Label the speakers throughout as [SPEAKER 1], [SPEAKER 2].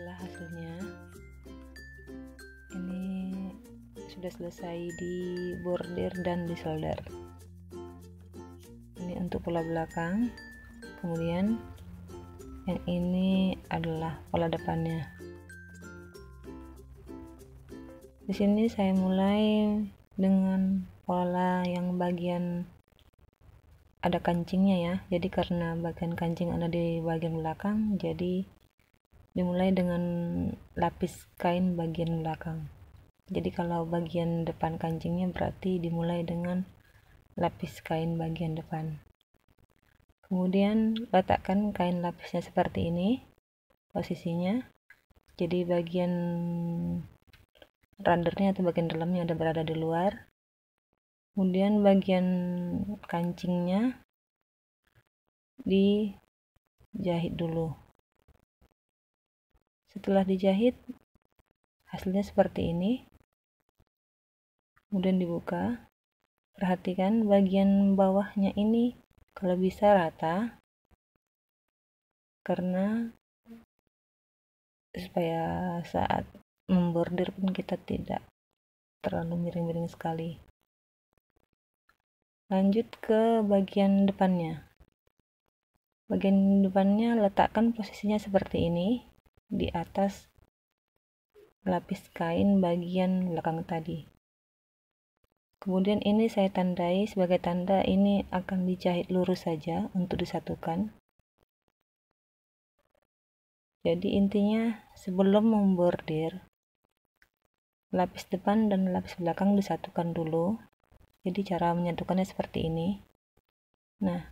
[SPEAKER 1] adalah hasilnya. Ini sudah selesai di bordir dan di solder. Ini untuk pola belakang, kemudian yang ini adalah pola depannya. Di sini saya mulai dengan pola yang bagian ada kancingnya ya. Jadi karena bagian kancing ada di bagian belakang, jadi dimulai dengan lapis kain bagian belakang. Jadi kalau bagian depan kancingnya berarti dimulai dengan lapis kain bagian depan. Kemudian letakkan kain lapisnya seperti ini posisinya. Jadi bagian runnernya atau bagian dalamnya ada berada di luar. Kemudian bagian kancingnya dijahit dulu. Setelah dijahit, hasilnya seperti ini. Kemudian dibuka. Perhatikan bagian bawahnya ini kalau bisa rata, karena supaya saat membordir pun kita tidak terlalu miring-miring sekali. Lanjut ke bagian depannya. Bagian depannya letakkan posisinya seperti ini, di atas lapis kain bagian belakang tadi. Kemudian ini saya tandai sebagai tanda ini akan dijahit lurus saja untuk disatukan. Jadi intinya sebelum membordir, lapis depan dan lapis belakang disatukan dulu. Jadi cara menyatukannya seperti ini. Nah,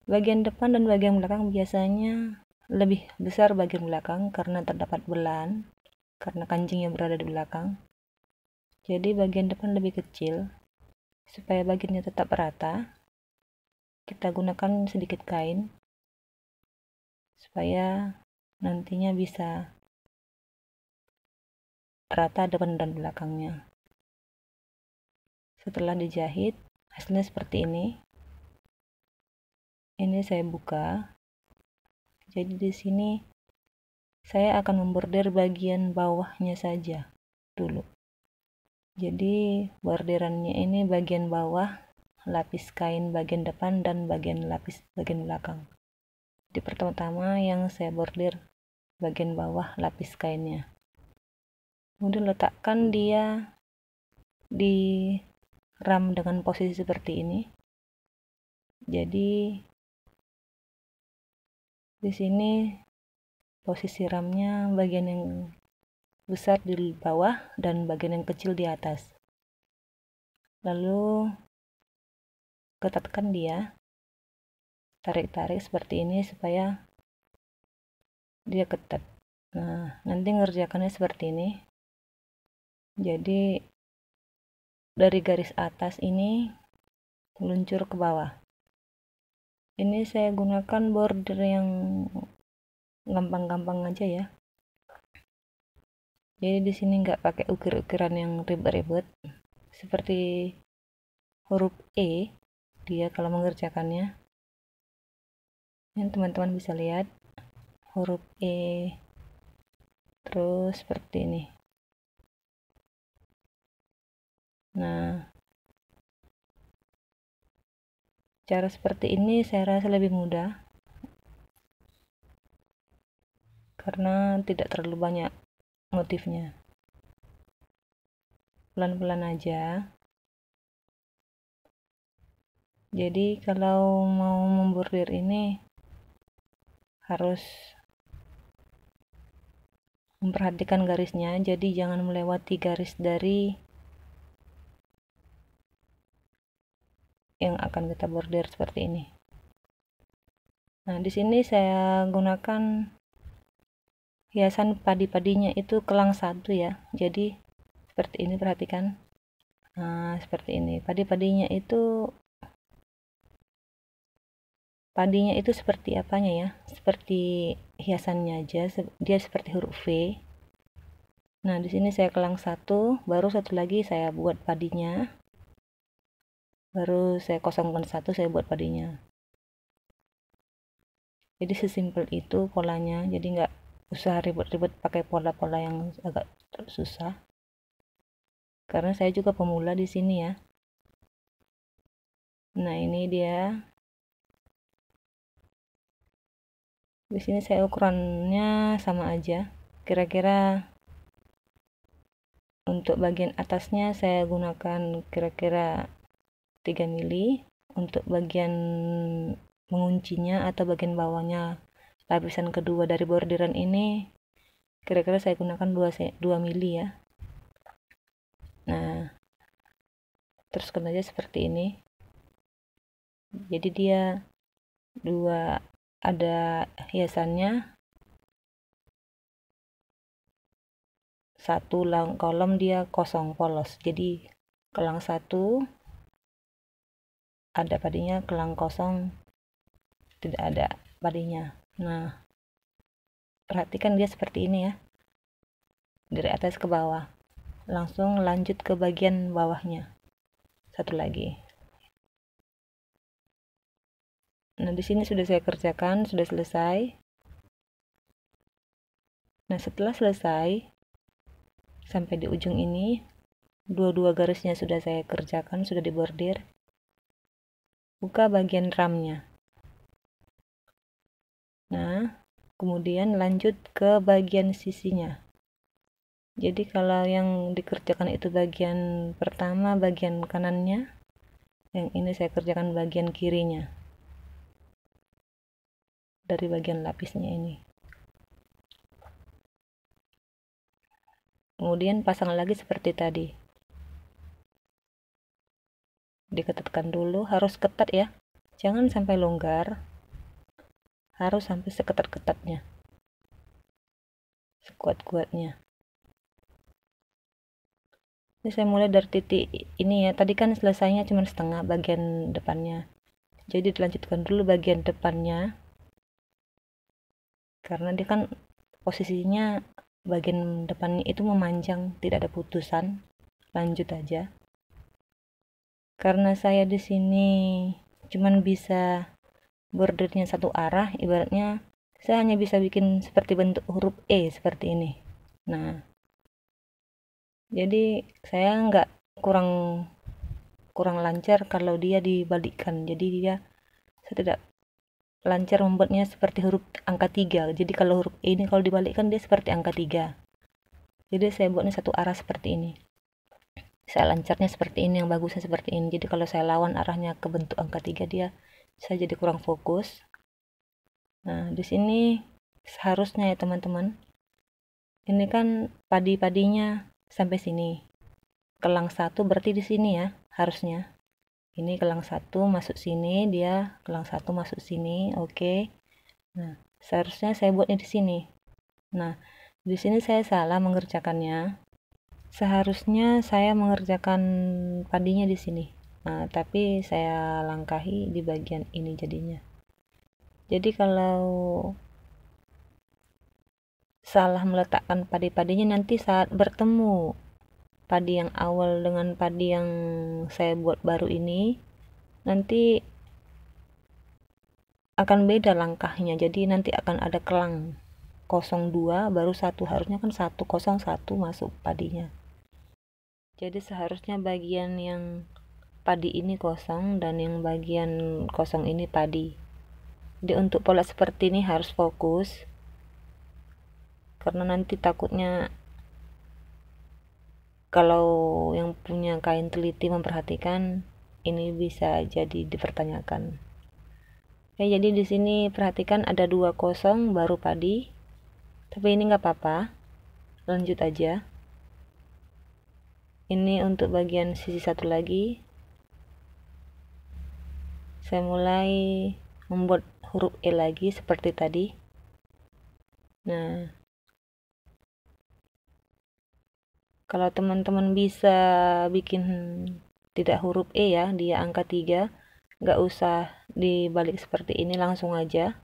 [SPEAKER 1] bagian depan dan bagian belakang biasanya lebih besar bagian belakang karena terdapat belahan, karena kancingnya berada di belakang. Jadi bagian depan lebih kecil. Supaya bagiannya tetap rata, kita gunakan sedikit kain supaya nantinya bisa rata depan dan belakangnya. Setelah dijahit, hasilnya seperti ini. Ini saya buka. Jadi di sini saya akan membordir bagian bawahnya saja dulu. Jadi bordirannya ini bagian bawah, lapis kain bagian depan dan bagian lapis bagian belakang. Di pertama-tama yang saya bordir bagian bawah lapis kainnya. Kemudian letakkan dia di ram dengan posisi seperti ini. Jadi di sini posisi ramnya bagian yang besar di bawah dan bagian yang kecil di atas. Lalu ketatkan dia, tarik-tarik seperti ini supaya dia ketat. Nah, nanti ngerjakannya seperti ini. Jadi dari garis atas ini meluncur ke bawah. Ini saya gunakan bordir yang gampang-gampang aja ya. Jadi di sini nggak pakai ukir-ukiran yang ribet-ribet. Seperti huruf E, dia kalau mengerjakannya. Ini teman-teman bisa lihat huruf E, terus seperti ini. Nah, cara seperti ini saya rasa lebih mudah karena tidak terlalu banyak motifnya. Pelan-pelan aja. Jadi kalau mau membordir ini harus memperhatikan garisnya, jadi jangan melewati garis dari yang akan kita bordir seperti ini. Nah, di sini saya gunakan hiasan padi-padinya itu kelang satu ya. Jadi seperti ini, perhatikan. Nah, seperti ini. Padi-padinya itu seperti apanya ya? Seperti hiasannya aja. Dia seperti huruf V. Nah, di sini saya kelang satu, baru satu lagi saya buat padinya. Baru saya kosongkan satu, saya buat padinya. Jadi sesimpel itu polanya, jadi nggak usah ribet-ribet pakai pola-pola yang agak susah, karena saya juga pemula di sini ya. Nah, ini dia. Di sini saya ukurannya sama aja. Kira-kira untuk bagian atasnya saya gunakan kira-kira 3 mili. Untuk bagian menguncinya atau bagian bawahnya lapisan kedua dari bordiran ini kira-kira saya gunakan 2 mili ya. Nah, teruskan aja seperti ini. Jadi dia ada hiasannya, satu kolom dia kosong polos, jadi kelang satu ada padinya, kelang kosong tidak ada padinya. Nah, perhatikan dia seperti ini ya, dari atas ke bawah. Langsung lanjut ke bagian bawahnya, satu lagi. Nah, di sini sudah saya kerjakan, sudah selesai. Nah, setelah selesai sampai di ujung ini, dua garisnya sudah saya kerjakan, sudah dibordir. Buka bagian ramnya. Nah, kemudian lanjut ke bagian sisinya. Jadi kalau yang dikerjakan itu bagian pertama, bagian kanannya, yang ini saya kerjakan bagian kirinya dari bagian lapisnya ini. Kemudian pasang lagi seperti tadi. Diketatkan dulu, harus ketat ya, jangan sampai longgar, harus sampai seketat-ketatnya, sekuat-kuatnya. Ini saya mulai dari titik ini ya, tadi kan selesainya cuma setengah bagian depannya, jadi dilanjutkan dulu bagian depannya, karena dia kan posisinya bagian depannya itu memanjang, tidak ada putusan. Lanjut aja. Karena saya di sini cuman bisa bordernya satu arah, ibaratnya saya hanya bisa bikin seperti bentuk huruf E seperti ini. Nah, jadi saya nggak kurang lancar kalau dia dibalikkan. Jadi saya tidak lancar membuatnya seperti huruf angka 3. Jadi kalau huruf E ini kalau dibalikkan dia seperti angka 3. Jadi saya buatnya satu arah seperti ini. Saya lancarnya seperti ini, yang bagusnya seperti ini. Jadi kalau saya lawan arahnya ke bentuk angka 3, dia saya jadi kurang fokus. Nah, di sini seharusnya ya teman-teman, ini kan padi-padinya sampai sini. Kelang satu berarti di sini ya, harusnya. Ini kelang satu masuk sini, dia kelang satu masuk sini, oke. Nah, seharusnya saya buatnya di sini. Nah, di sini saya salah mengerjakannya. Seharusnya saya mengerjakan padinya di sini. Nah, tapi saya langkahi di bagian ini jadinya. Jadi kalau salah meletakkan padi-padinya, nanti saat bertemu padi yang awal dengan padi yang saya buat baru ini, nanti akan beda langkahnya. Jadi nanti akan ada kelang 02 baru satu, harusnya kan 101 masuk padinya. Jadi seharusnya bagian yang padi ini kosong dan yang bagian kosong ini padi. Jadi untuk pola seperti ini harus fokus, karena nanti takutnya kalau yang punya kain teliti memperhatikan, ini bisa jadi dipertanyakan. Ya, jadi di sini perhatikan ada 2 kosong baru padi, tapi ini nggak apa-apa, lanjut aja. Ini untuk bagian sisi satu lagi, saya mulai membuat huruf E lagi seperti tadi. Nah, kalau teman-teman bisa bikin tidak huruf E ya, dia angka 3, nggak usah dibalik seperti ini, langsung aja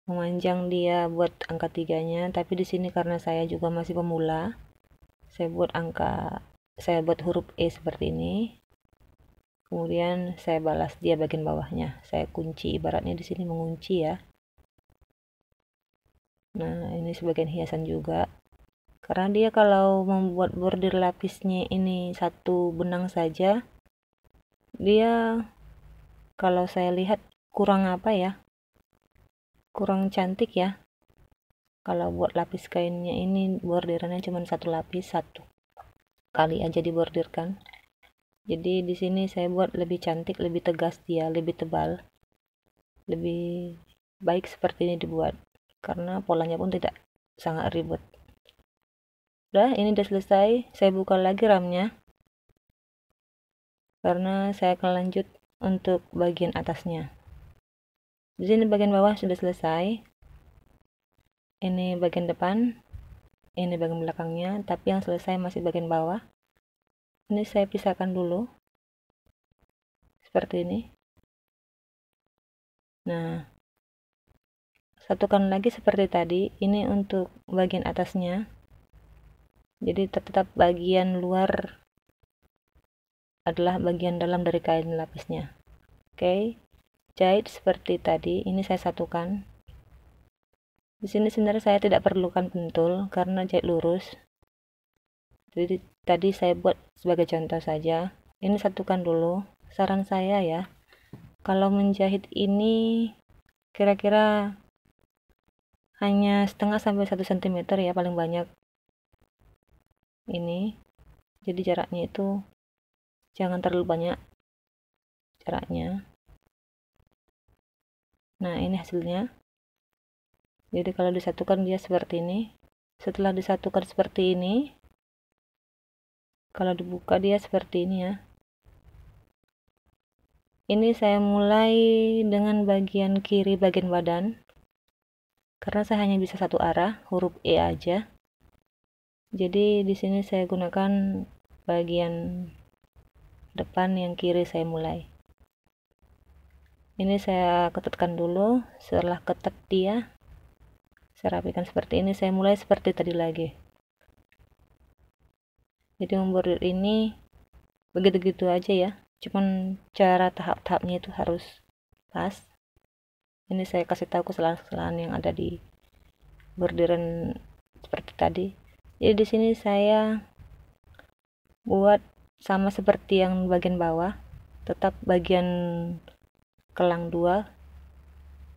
[SPEAKER 1] memanjang dia buat angka 3-nya. Tapi di sini karena saya juga masih pemula, saya buat huruf E seperti ini. Kemudian saya balas dia bagian bawahnya, saya kunci, ibaratnya di sini mengunci ya. Nah, ini sebagian hiasan juga, karena dia kalau membuat bordir lapisnya ini satu benang saja, dia kalau saya lihat kurang apa ya, kurang cantik ya. Kalau buat lapis kainnya ini bordirannya cuma satu lapis, satu kali aja dibordirkan. Jadi di sini saya buat lebih cantik, lebih tegas, dia lebih tebal, lebih baik seperti ini dibuat, karena polanya pun tidak sangat ribet. Udah, ini udah selesai. Saya buka lagi ramnya karena saya akan lanjut untuk bagian atasnya. Di sini bagian bawah sudah selesai. Ini bagian depan, ini bagian belakangnya, tapi yang selesai masih bagian bawah. Ini saya pisahkan dulu seperti ini. Nah, satukan lagi seperti tadi. Ini untuk bagian atasnya, jadi tetap bagian luar adalah bagian dalam dari kain lapisnya. Oke, jahit seperti tadi. Ini saya satukan. Di sini sebenarnya saya tidak perlukan pentul karena jahit lurus. Jadi tadi saya buat sebagai contoh saja. Ini satukan dulu. Saran saya ya, kalau menjahit ini kira-kira hanya setengah sampai 1 cm ya paling banyak. Ini jadi jaraknya itu jangan terlalu banyak jaraknya. Nah, ini hasilnya. Jadi kalau disatukan dia seperti ini. Setelah disatukan seperti ini, kalau dibuka dia seperti ini ya. Ini saya mulai dengan bagian kiri bagian badan, karena saya hanya bisa satu arah, huruf E aja. Jadi di sini saya gunakan bagian depan yang kiri saya mulai. Ini saya ketatkan dulu. Setelah ketat dia, saya rapikan seperti ini. Saya mulai seperti tadi lagi. Jadi membordir ini begitu-gitu aja ya, cuman cara tahap-tahapnya itu harus pas. Ini saya kasih tahu kesalahan-kesalahan yang ada di bordiran seperti tadi. Jadi di sini saya buat sama seperti yang bagian bawah, tetap bagian kelang 2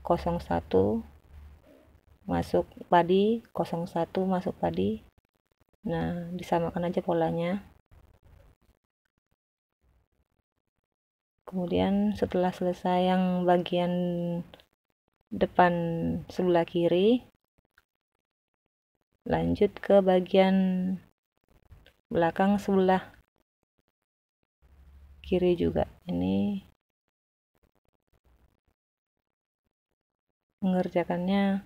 [SPEAKER 1] 01 masuk padi, 01 masuk padi. Nah, disamakan aja polanya. Kemudian setelah selesai yang bagian depan sebelah kiri, lanjut ke bagian belakang sebelah kiri juga. Ini mengerjakannya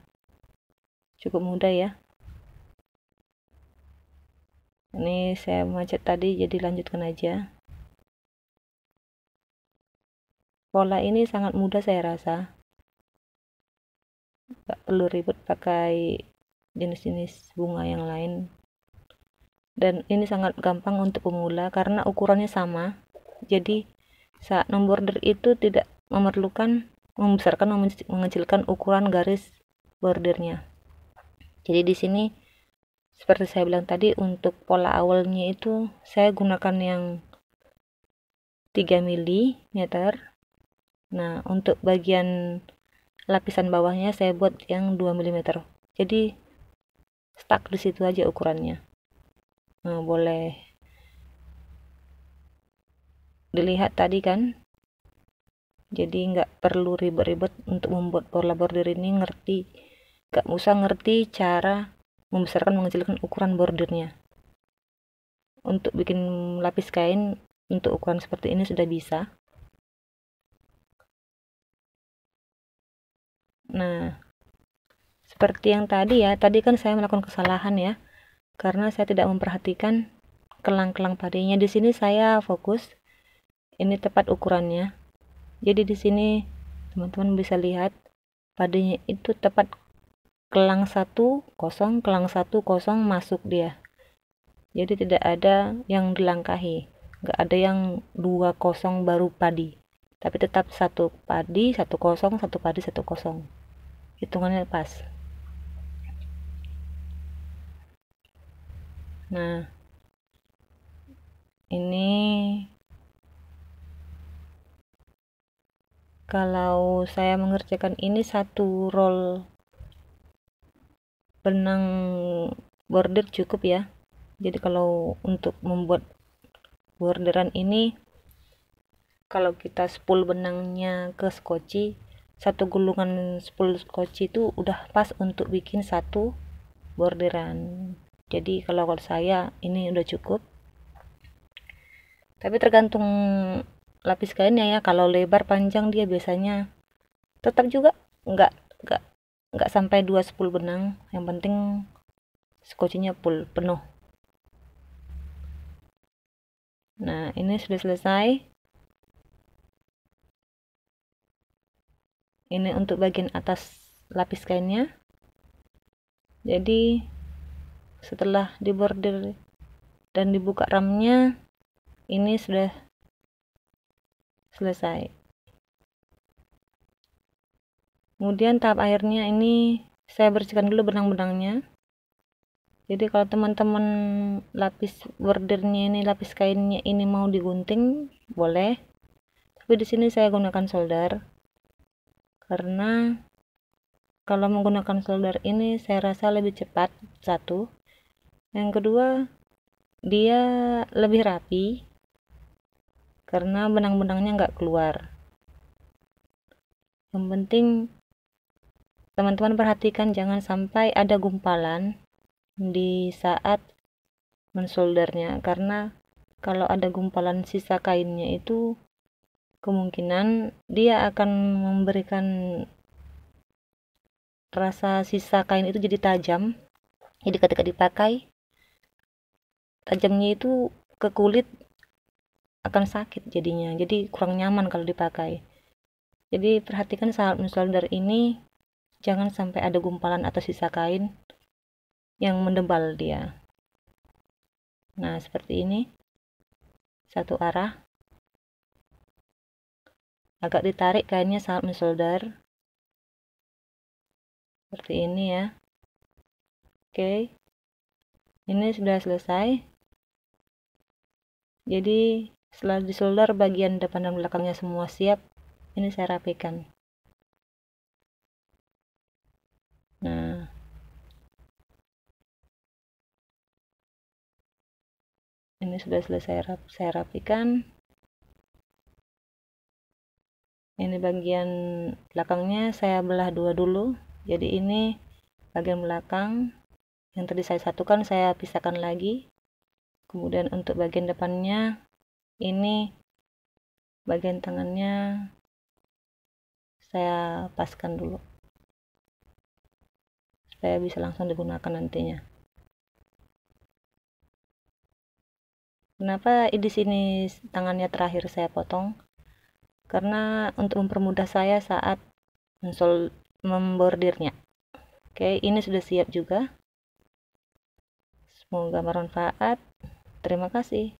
[SPEAKER 1] cukup mudah ya. Ini saya macet tadi, jadi lanjutkan aja. Pola ini sangat mudah saya rasa, gak perlu ribet pakai jenis-jenis bunga yang lain, dan ini sangat gampang untuk pemula karena ukurannya sama. Jadi saat membordir itu tidak memerlukan membesarkan mengecilkan ukuran garis bordirnya. Jadi di sini seperti saya bilang tadi, untuk pola awalnya itu saya gunakan yang 3 mm. Nah, untuk bagian lapisan bawahnya saya buat yang 2 mm. Jadi stuck di situ aja ukurannya. Nah, boleh dilihat tadi kan. Jadi nggak perlu ribet-ribet untuk membuat pola bordir ini, nggak usah ngerti cara membesarkan mengecilkan ukuran bordirnya. Untuk bikin lapis kain untuk ukuran seperti ini sudah bisa. Nah, seperti yang tadi ya, tadi kan saya melakukan kesalahan ya, karena saya tidak memperhatikan kelang-kelang padinya. Di sini saya fokus, ini tepat ukurannya. Jadi di sini teman-teman bisa lihat padinya itu tepat kelang 1 kosong, kelang 1 kosong masuk dia. Jadi tidak ada yang dilangkahi, nggak ada yang 2 kosong baru padi, tapi tetap 1 padi 1 kosong, 1 padi 1 kosong, hitungannya pas. Nah, ini kalau saya mengerjakan ini satu roll benang bordir cukup ya. Jadi kalau untuk membuat borderan ini, kalau kita spool benangnya ke skoci, satu gulungan spool skoci itu udah pas untuk bikin satu borderan. Jadi kalau saya ini udah cukup, tapi tergantung lapis kainnya ya. Kalau lebar panjang dia biasanya tetap juga nggak nggak nggak sampai 2 spool benang, yang penting skocinya full penuh. Nah, ini sudah selesai. Ini untuk bagian atas lapis kainnya. Jadi setelah dibordir dan dibuka ramnya, ini sudah selesai. Kemudian tahap akhirnya ini saya bersihkan dulu benang-benangnya. Jadi kalau teman-teman lapis bordirnya ini, lapis kainnya ini mau digunting boleh, tapi di sini saya gunakan solder karena kalau menggunakan solder ini saya rasa lebih cepat, satu. Yang kedua, dia lebih rapi karena benang-benangnya nggak keluar. Yang penting teman-teman perhatikan jangan sampai ada gumpalan di saat mensoldernya, karena kalau ada gumpalan sisa kainnya itu kemungkinan dia akan memberikan rasa sisa kain itu jadi tajam. Jadi ketika dipakai, tajamnya itu ke kulit akan sakit jadinya, jadi kurang nyaman kalau dipakai. Jadi perhatikan saat mensolder ini jangan sampai ada gumpalan atau sisa kain yang mendebal dia. Nah, seperti ini, satu arah, agak ditarik kainnya saat mensolder, seperti ini ya. Oke, ini sudah selesai. Jadi setelah disolder bagian depan dan belakangnya semua siap, ini saya rapikan. Nah, ini sudah selesai saya rapikan. Ini bagian belakangnya saya belah dua dulu. Jadi ini bagian belakang yang tadi saya satukan, saya pisahkan lagi. Kemudian untuk bagian depannya, ini bagian tangannya saya paskan dulu supaya bisa langsung digunakan nantinya. Kenapa di sini tangannya terakhir saya potong? Karena untuk mempermudah saya saat membordirnya. Oke, ini sudah siap juga. Semoga bermanfaat. Terima kasih.